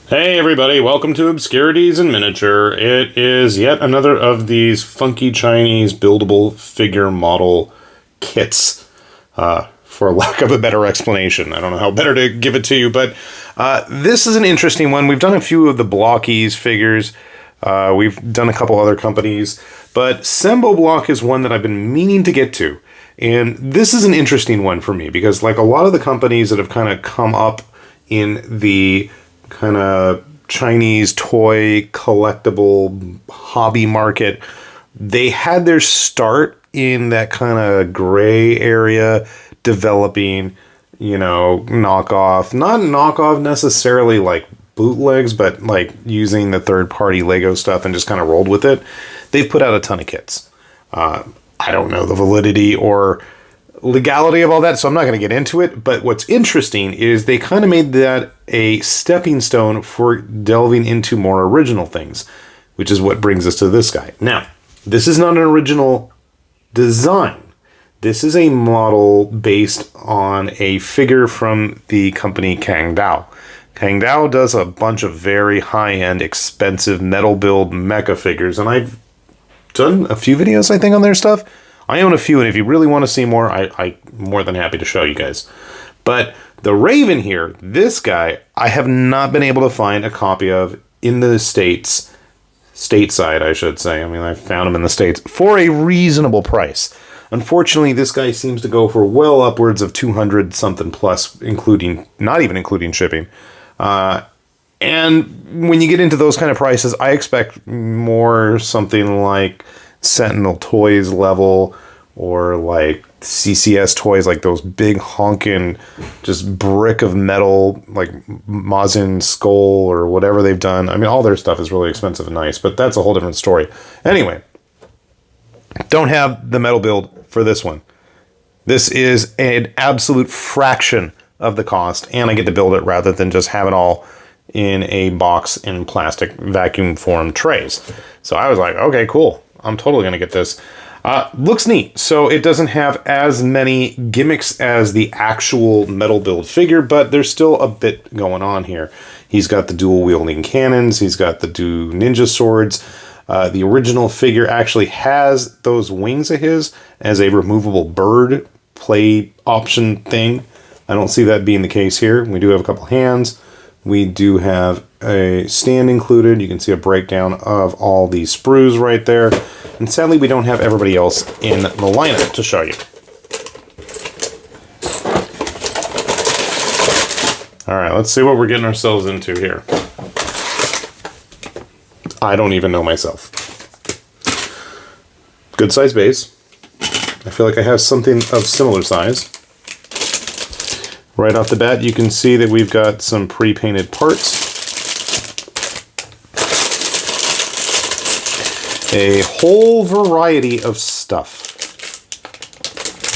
Hey everybody, welcome to Obscurities in Miniature. It is yet another of these funky Chinese buildable figure model kits, for lack of a better explanation. I don't know how better to give it to you, but this is an interesting one. We've done a few of the Blockies figures. We've done a couple other companies, but Sembo Block is one that I've been meaning to get to. And this is an interesting one for me because like a lot of the companies that have kind of come up in the kind of Chinese toy collectible hobby market, they had their start in that kind of gray area, developing, not knockoff necessarily like bootlegs, but like using the third-party Lego stuff and just kind of rolled with it. They've put out a ton of kits. I don't know the validity or legality of all that, so I'm not going to get into it, but what's interesting is they kind of made that a stepping stone for delving into more original things, which is what brings us to this guy. Now, this is not an original design. This is a model based on a figure from the company Cang Dao. Cang Dao does a bunch of very high-end, expensive metal build mecha figures, and I've done a few videos, I think, on their stuff. I own a few, and if you really want to see more, I'm more than happy to show you guys. But the Raven here, this guy, I have not been able to find a copy of in the States, stateside, I should say. I mean, I found them in the States for a reasonable price. Unfortunately, this guy seems to go for well upwards of 200 something plus, including, not even including shipping. And when you get into those kind of prices, I expect more something like Sentinel Toys level, or like CCS toys, like those big honking just brick of metal like Mazin skull or whatever they've done. I mean, all their stuff is really expensive and nice, but that's a whole different story. Anyway, don't have the metal build for this one. This is an absolute fraction of the cost, and I get to build it rather than just have it all in a box in plastic vacuum form trays. So I was like, okay, cool. I'm totally going to get this. Looks neat. So it doesn't have as many gimmicks as the actual metal build figure, but there's still a bit going on here. He's got the dual wielding cannons. He's got the two ninja swords. The original figure actually has those wings of his as a removable bird play option thing. I don't see that being the case here. We do have a couple hands. We do have a stand included. You can see a breakdown of all these sprues right there. And sadly, we don't have everybody else in the lineup to show you. All right, let's see what we're getting ourselves into here. I don't even know myself. Good size base. I feel like I have something of similar size. Right off the bat, you can see that we've got some pre-painted parts. A whole variety of stuff.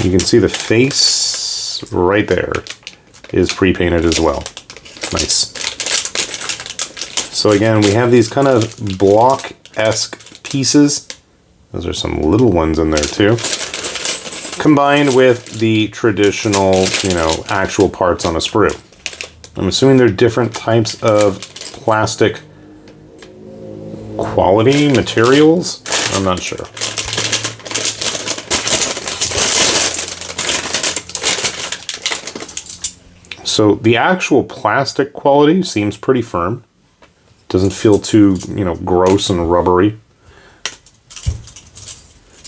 You can see the face right there is pre-painted as well. Nice. So again, we have these kind of block-esque pieces. Those are some little ones in there too. Combined with the traditional, actual parts on a sprue. I'm assuming they're different types of plastic quality materials. I'm not sure. So the actual plastic quality seems pretty firm. Doesn't feel too, gross and rubbery.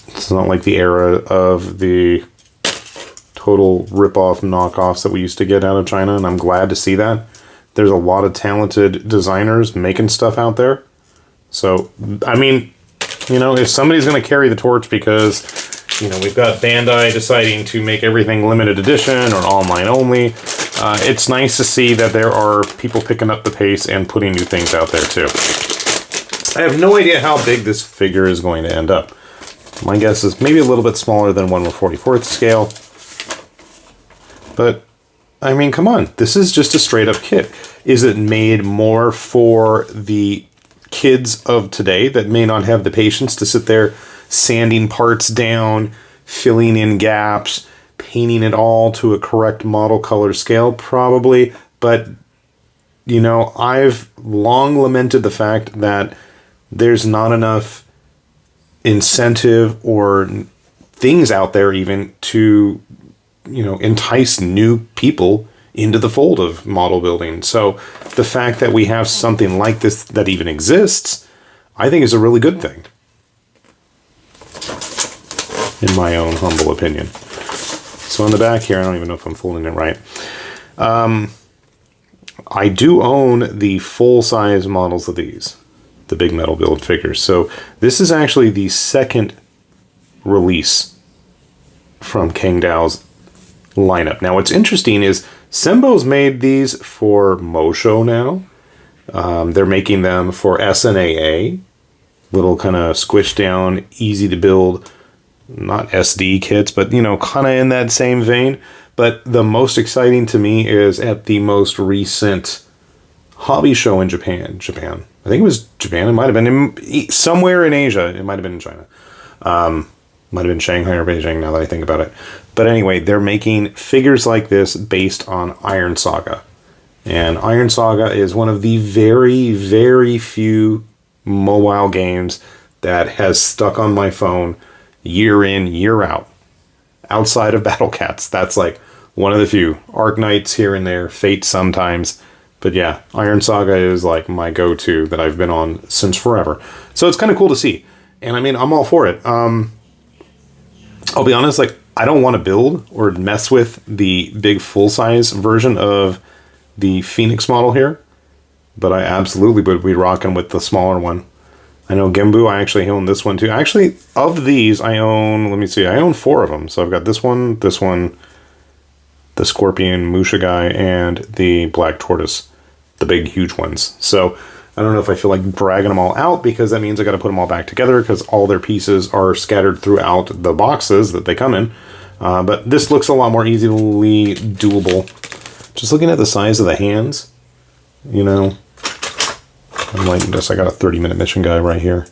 It's not like the era of the total rip-off knockoffs that we used to get out of China, and I'm glad to see that. There's a lot of talented designers making stuff out there. So, I mean, if somebody's going to carry the torch because, we've got Bandai deciding to make everything limited edition or online only, it's nice to see that there are people picking up the pace and putting new things out there too. I have no idea how big this figure is going to end up. My guess is maybe a little bit smaller than 1/44 scale. But, I mean, come on. This is just a straight-up kit. Is it made more for the kids of today that may not have the patience to sit there sanding parts down, filling in gaps, painting it all to a correct model color scale? Probably. But you know, I've long lamented the fact that there's not enough incentive or things out there even to, you know, entice new people into the fold of model building. So the fact that we have something like this that even exists, I think is a really good thing. In my own humble opinion. So on the back here, I don't even know if I'm folding it right. I do own the full-size models of these, the big metal build figures. So this is actually the second release from Cang Dao's lineup. Now what's interesting is Sembo's made these for Mosho now. They're making them for SNAA. Little kind of squished down, easy to build, not SD kits, but, you know, kind of in that same vein. But the most exciting to me is at the most recent hobby show in Japan. I think it was Japan. It might have been somewhere in Asia. It might have been in China. Might have been Shanghai or Beijing now that I think about it. But anyway, they're making figures like this based on Iron Saga. And Iron Saga is one of the very, very few mobile games that has stuck on my phone year in, year out. Outside of Battle Cats, that's like one of the few. Arknights here and there, Fate sometimes. But yeah, Iron Saga is like my go-to that I've been on since forever. So it's kind of cool to see. And I mean, I'm all for it. I'll be honest, like, I don't want to build or mess with the big full-size version of the Phoenix model here. But I absolutely would be rocking with the smaller one. I know Gembu, I actually own this one too. Actually, of these, I own, let me see, I own 4 of them. So I've got this one, the Scorpion Musha guy, and the Black Tortoise, the big, huge ones. So I don't know if I feel like dragging them all out, because that means I got to put them all back together, because all their pieces are scattered throughout the boxes that they come in. But this looks a lot more easily doable. Just looking at the size of the hands, you know, I'm like this. I got a 30-minute mission guy right here.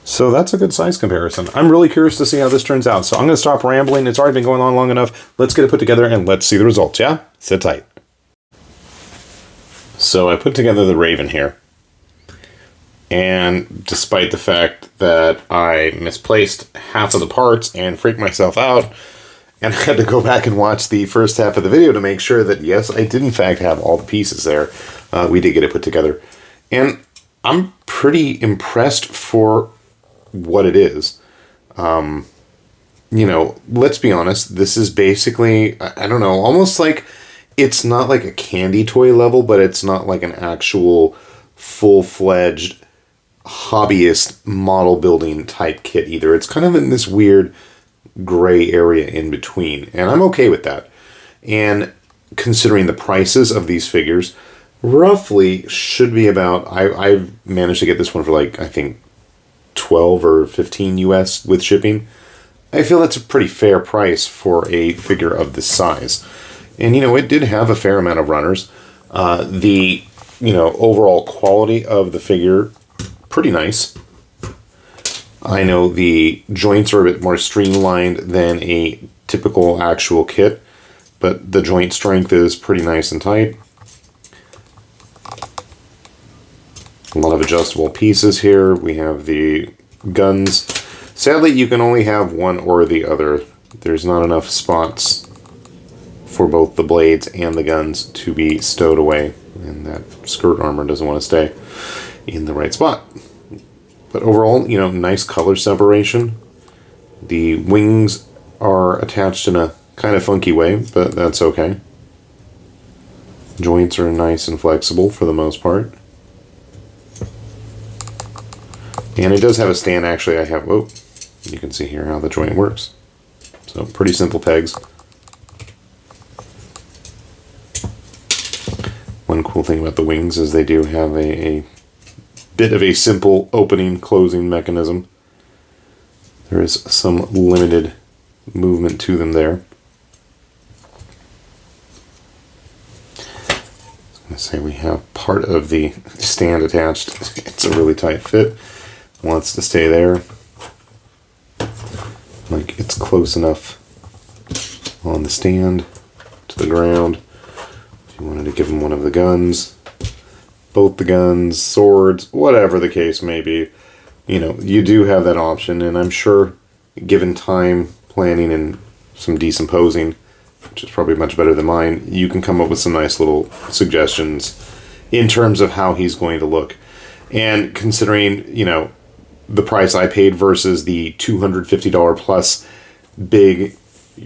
So that's a good size comparison. I'm really curious to see how this turns out. So I'm going to stop rambling. It's already been going on long enough. Let's get it put together and let's see the results, yeah? Sit tight. So I put together the Raven here. And despite the fact that I misplaced half of the parts and freaked myself out, and I had to go back and watch the first half of the video to make sure that, yes, I did in fact have all the pieces there. We did get it put together. And I'm pretty impressed for what it is. You know, let's be honest, this is basically, I don't know, almost like, it's not like a candy toy level, but it's not like an actual full-fledged hobbyist model building type kit either. It's kind of in this weird gray area in between, and I'm okay with that. And considering the prices of these figures, roughly should be about, I've managed to get this one for like, I think 12 or 15 US with shipping. I feel that's a pretty fair price for a figure of this size. And you know, it did have a fair amount of runners. The, you know, overall quality of the figure, pretty nice. I know the joints are a bit more streamlined than a typical actual kit, but the joint strength is pretty nice and tight. A lot of adjustable pieces here. We have the guns. Sadly, you can only have one or the other. There's not enough spots for both the blades and the guns to be stowed away, and that skirt armor doesn't want to stay in the right spot. But overall, you know, nice color separation. The wings are attached in a kind of funky way, but that's okay. Joints are nice and flexible for the most part. And it does have a stand. Actually, I have, oh, you can see here how the joint works. So pretty simple pegs. One cool thing about the wings is they do have a bit of a simple opening closing mechanism. There is some limited movement to them there. I was going to say we have part of the stand attached. It's a really tight fit. Wants to stay there. Like it's close enough on the stand to the ground. If you wanted to give him one of the guns, both the guns, swords, whatever the case may be, you know, you do have that option, and I'm sure, given time, planning, and some decent posing, which is probably much better than mine, you can come up with some nice little suggestions in terms of how he's going to look. And considering, you know, the price I paid versus the $250 plus big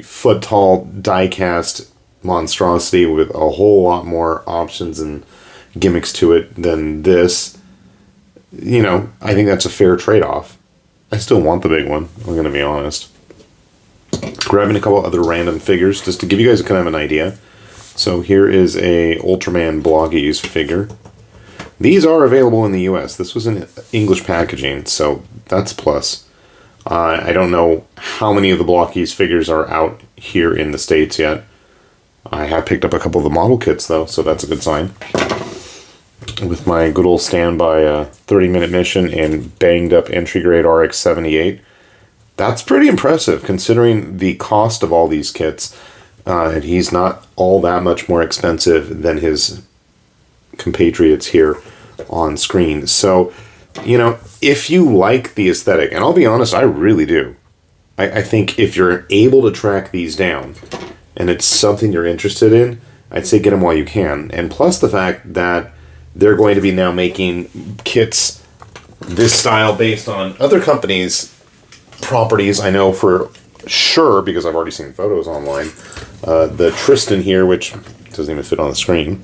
foot-tall die-cast monstrosity with a whole lot more options and gimmicks to it than this, you know, I think that's a fair trade-off. I still want the big one, I'm going to be honest. Grabbing a couple other random figures just to give you guys kind of an idea. So here is a Ultraman Bloggies figure. These are available in the US. This was in English packaging, so that's a plus. I don't know how many of the Blockies figures are out here in the States yet. I have picked up a couple of the model kits, though, so that's a good sign. With my good old standby 30-minute mission and banged-up entry-grade RX-78. That's pretty impressive, considering the cost of all these kits. And he's not all that much more expensive than his compatriots here on screen. So, you know, if you like the aesthetic, and I'll be honest, I really do. I think if you're able to track these down, and it's something you're interested in, I'd say get them while you can. And plus the fact that they're going to be now making kits this style based on other companies' properties. I know for sure, because I've already seen photos online, the Tristan here, which doesn't even fit on the screen,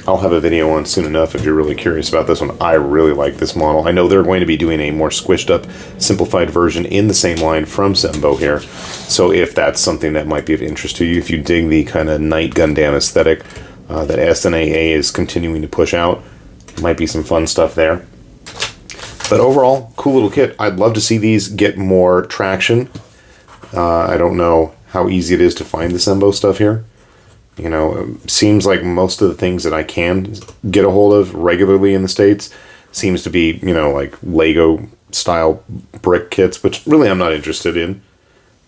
I'll have a video on soon enough if you're really curious about this one. I really like this model. I know they're going to be doing a more squished up, simplified version in the same line from Sembo here. So if that's something that might be of interest to you, if you dig the kind of Night Gundam aesthetic that SNAA is continuing to push out, might be some fun stuff there. But overall, cool little kit. I'd love to see these get more traction. I don't know how easy it is to find the Sembo stuff here. You know, seems like most of the things that I can get a hold of regularly in the States seems to be, you know, like Lego style brick kits, which really I'm not interested in.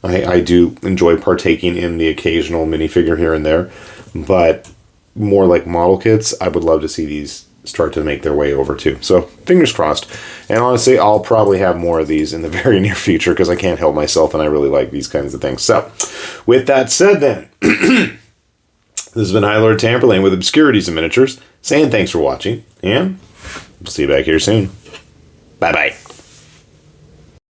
I do enjoy partaking in the occasional minifigure here and there, but more like model kits, I would love to see these start to make their way over too. So fingers crossed. And honestly, I'll probably have more of these in the very near future because I can't help myself and I really like these kinds of things. So with that said then, this has been High Lord Tamperlane with Obscurities and Miniatures, saying thanks for watching, and we'll see you back here soon. Bye-bye.